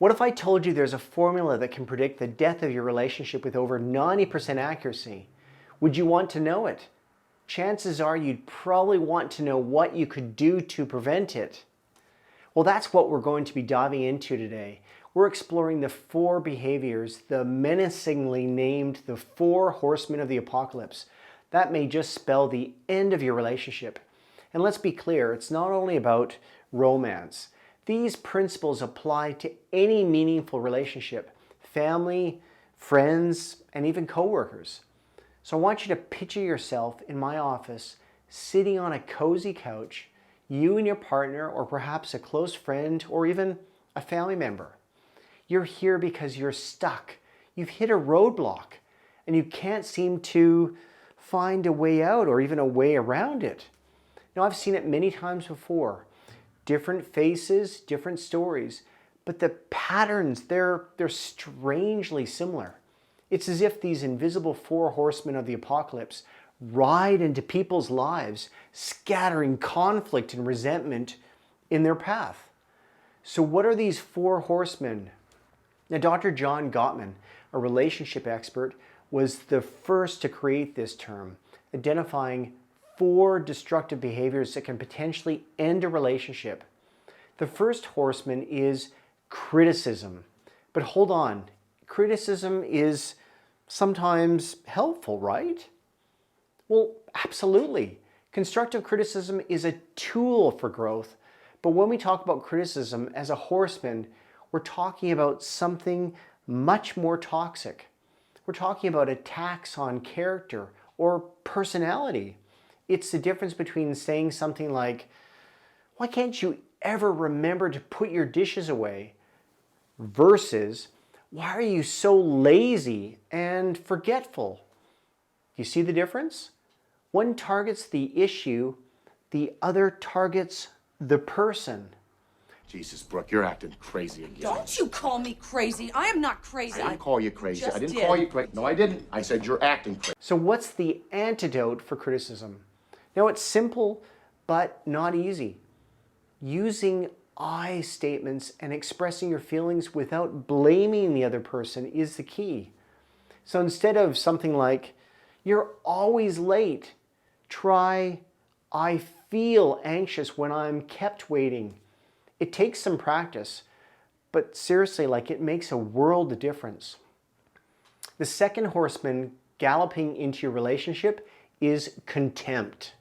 What if I told you there's a formula that can predict the death of your relationship with over 90% accuracy? Would you want to know it? Chances are you'd probably want to know what you could do to prevent it. Well, that's what we're going to be diving into today. We're exploring the 4 behaviors, the menacingly named the 4 horsemen of the apocalypse. That may just spell the end of your relationship. And let's be clear, it's not only about romance. These principles apply to any meaningful relationship, family, friends, and even coworkers. So I want you to picture yourself in my office, sitting on a cozy couch, you and your partner, or perhaps a close friend, or even a family member. You're here because you're stuck. You've hit a roadblock, and you can't seem to find a way out or even a way around it. Now, I've seen it many times before. Different faces, different stories, but the patterns, they're strangely similar. It's as if these invisible 4 horsemen of the apocalypse ride into people's lives, scattering conflict and resentment in their path. So what are these 4 horsemen? Now, Dr. John Gottman, a relationship expert, was the first to create this term, identifying 4 destructive behaviors that can potentially end a relationship. The first horseman is criticism. But hold on, criticism is sometimes helpful, right? Well, absolutely. Constructive criticism is a tool for growth. But when we talk about criticism as a horseman, we're talking about something much more toxic. We're talking about attacks on character or personality. It's the difference between saying something like, "Why can't you ever remember to put your dishes away?" versus, "Why are you so lazy and forgetful?" You see the difference? One targets the issue, the other targets the person. Jesus, Brooke, you're acting crazy again. Don't you call me crazy. I am not crazy. I didn't call you crazy. Just I didn't did. call you crazy. No, I didn't. I said you're acting crazy. So what's the antidote for criticism? Now, it's simple, but not easy. Using I statements and expressing your feelings without blaming the other person is the key. So instead of something like, "You're always late," try, "I feel anxious when I'm kept waiting." It takes some practice, but seriously, it makes a world of difference. The second horseman galloping into your relationship is contempt.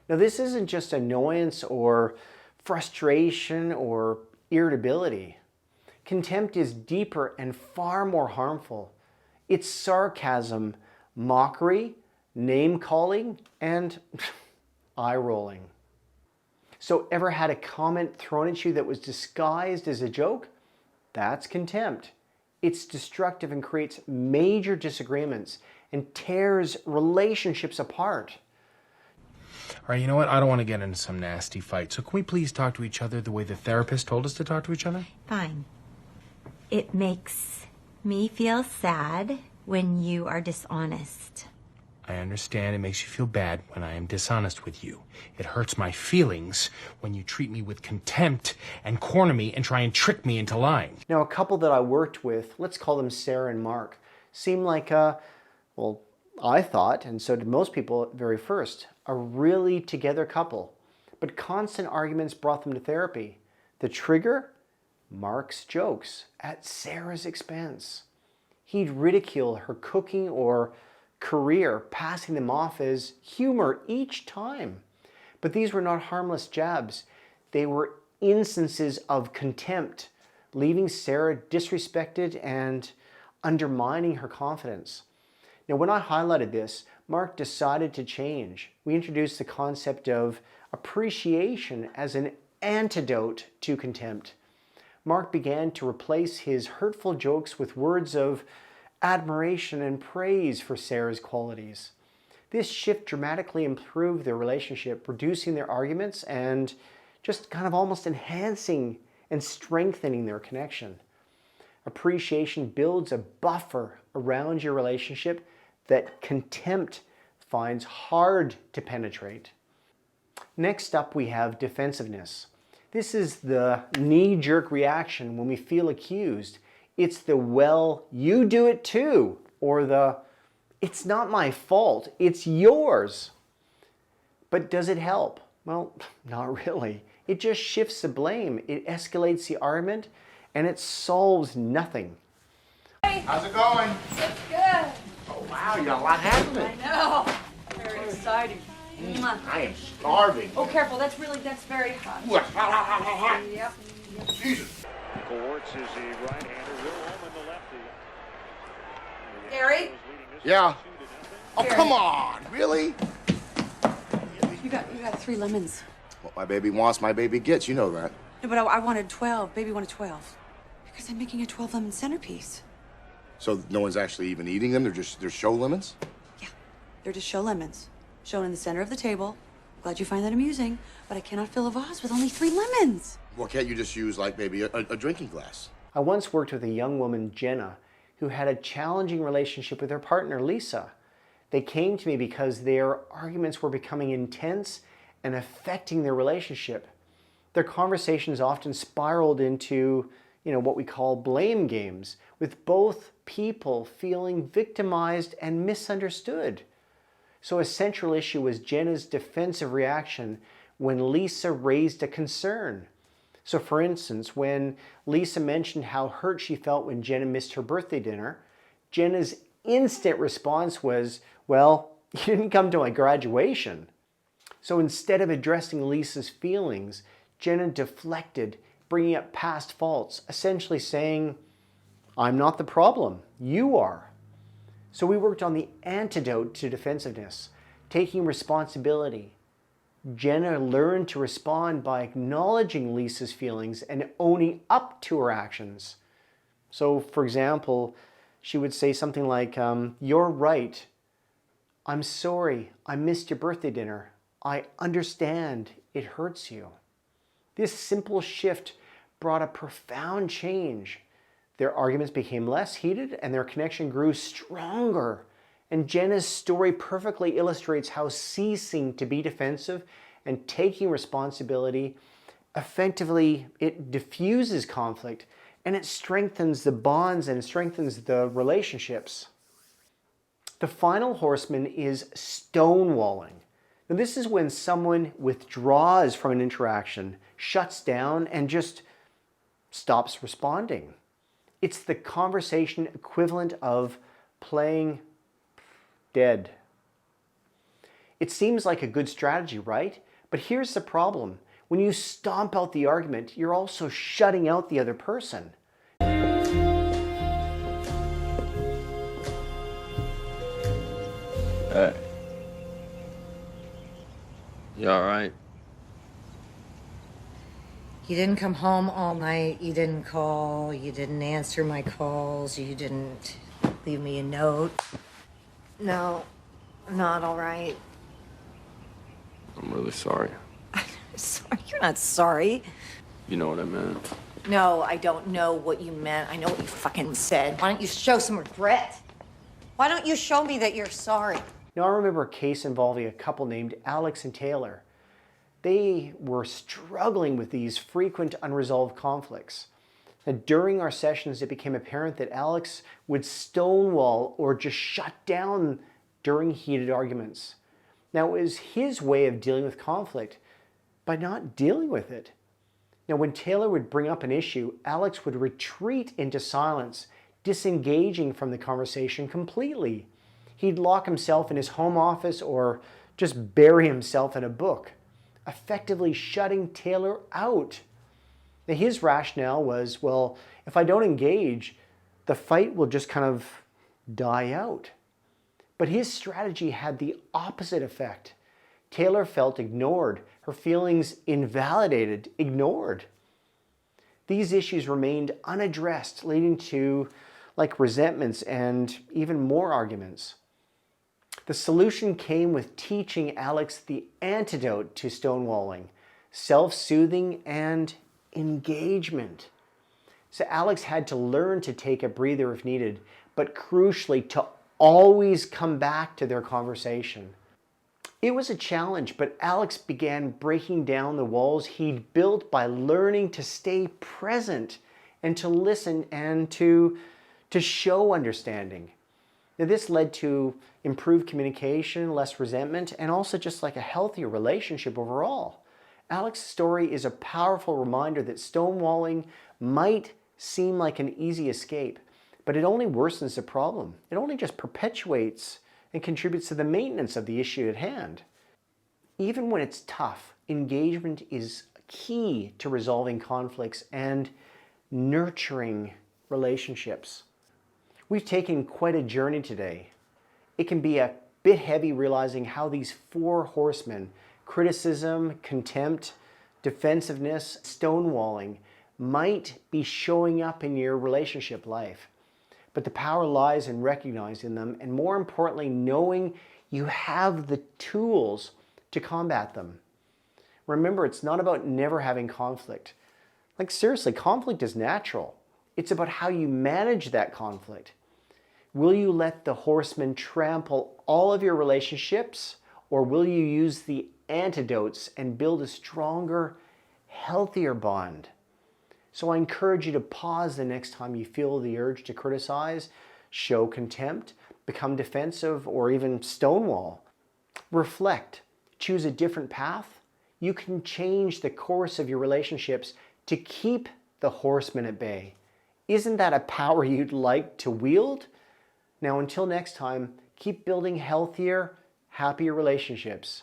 Now, this isn't just annoyance or frustration or irritability. Contempt is deeper and far more harmful. It's sarcasm, mockery, name-calling, and eye-rolling. So ever had a comment thrown at you that was disguised as a joke? That's contempt. It's destructive and creates major disagreements and tears relationships apart. All right, you know what? I don't want to get into some nasty fight. So can we please talk to each other the way the therapist told us to talk to each other? Fine. It makes me feel sad when you are dishonest. I understand it makes you feel bad when I am dishonest with you. It hurts my feelings when you treat me with contempt and corner me and try and trick me into lying. Now, a couple that I worked with, let's call them Sarah and Mark, seemed like I thought, and so did most people at very first, a really together couple. But constant arguments brought them to therapy. The trigger? Mark's jokes at Sarah's expense. He'd ridicule her cooking or career, passing them off as humor each time. But these were not harmless jabs. They were instances of contempt, leaving Sarah disrespected and undermining her confidence. Now, when I highlighted this, Mark decided to change. We introduced the concept of appreciation as an antidote to contempt. Mark began to replace his hurtful jokes with words of admiration and praise for Sarah's qualities. This shift dramatically improved their relationship, reducing their arguments and just kind of almost enhancing and strengthening their connection. Appreciation builds a buffer around your relationship that contempt finds hard to penetrate. Next up, we have defensiveness. This is the knee-jerk reaction when we feel accused. It's the, well, you do it too, or the, it's not my fault, it's yours. But does it help? Well, not really. It just shifts the blame. It escalates the argument, and it solves nothing. How's it going? It's good. Oh, wow, you got a lot happening. I know. Very exciting. I am starving. Oh, careful. That's very hot. Yep. Jesus. Courts is the right-hander, Will Holman the lefty. Gary, Yeah. Oh, Here. come on. Really? you got 3 lemons. What my baby wants, my baby gets. You know that. No, but I wanted 12. Baby wanted 12. Because I'm making a 12-lemon centerpiece. So no one's actually even eating them? They're show lemons? Yeah, they're just show lemons. Shown in the center of the table. Glad you find that amusing, but I cannot fill a vase with only 3 lemons. Well, can't you just use, like, maybe a drinking glass? I once worked with a young woman, Jenna, who had a challenging relationship with her partner, Lisa. They came to me because their arguments were becoming intense and affecting their relationship. Their conversations often spiraled into, what we call blame games, with both people feeling victimized and misunderstood. So a central issue was Jenna's defensive reaction when Lisa raised a concern. So for instance, when Lisa mentioned how hurt she felt when Jenna missed her birthday dinner, Jenna's instant response was, well, you didn't come to my graduation. So instead of addressing Lisa's feelings, Jenna deflected, bringing up past faults, essentially saying, I'm not the problem, you are. So we worked on the antidote to defensiveness, taking responsibility. Jenna learned to respond by acknowledging Lisa's feelings and owning up to her actions. So, for example, she would say something like, you're right. I'm sorry, I missed your birthday dinner. I understand it hurts you. This simple shift brought a profound change. Their arguments became less heated and their connection grew stronger. And Jenna's story perfectly illustrates how ceasing to be defensive and taking responsibility, effectively, it diffuses conflict and it strengthens the bonds and strengthens the relationships. The final horseman is stonewalling. Now, this is when someone withdraws from an interaction, shuts down, and just stops responding. It's the conversation equivalent of playing dead. It seems like a good strategy, right? But here's the problem. When you stomp out the argument, you're also shutting out the other person. Hey. You all right? You didn't come home all night, you didn't call, you didn't answer my calls, you didn't leave me a note. No, I'm not all right. I'm really sorry. Sorry, you're not sorry. You know what I meant. No, I don't know what you meant. I know what you fucking said. Why don't you show some regret? Why don't you show me that you're sorry? Now, I remember a case involving a couple named Alex and Taylor. They were struggling with these frequent unresolved conflicts. And during our sessions, it became apparent that Alex would stonewall or just shut down during heated arguments. Now, it was his way of dealing with conflict by not dealing with it. Now, when Taylor would bring up an issue, Alex would retreat into silence, disengaging from the conversation completely. He'd lock himself in his home office or just bury himself in a book, effectively shutting Taylor out. Now, his rationale was, well, if I don't engage, the fight will just kind of die out. But his strategy had the opposite effect. Taylor felt ignored, her feelings invalidated, ignored. These issues remained unaddressed, leading to resentments and even more arguments. The solution came with teaching Alex the antidote to stonewalling, self-soothing and engagement. So Alex had to learn to take a breather if needed, but crucially to always come back to their conversation. It was a challenge, but Alex began breaking down the walls he'd built by learning to stay present and to listen and to show understanding. Now, this led to improved communication, less resentment, and also just like a healthier relationship overall. Alex's story is a powerful reminder that stonewalling might seem like an easy escape, but it only worsens the problem. It only just perpetuates and contributes to the maintenance of the issue at hand. Even when it's tough, engagement is key to resolving conflicts and nurturing relationships. We've taken quite a journey today. It can be a bit heavy realizing how these four horsemen, criticism, contempt, defensiveness, stonewalling, might be showing up in your relationship life. But the power lies in recognizing them, and more importantly, knowing you have the tools to combat them. Remember, it's not about never having conflict. Like seriously, conflict is natural. It's about how you manage that conflict. Will you let the horsemen trample all of your relationships, or will you use the antidotes and build a stronger, healthier bond? So I encourage you to pause the next time you feel the urge to criticize, show contempt, become defensive, or even stonewall. Reflect, choose a different path. You can change the course of your relationships to keep the horsemen at bay. Isn't that a power you'd like to wield? Now, until next time, keep building healthier, happier relationships.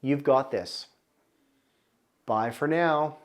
You've got this. Bye for now.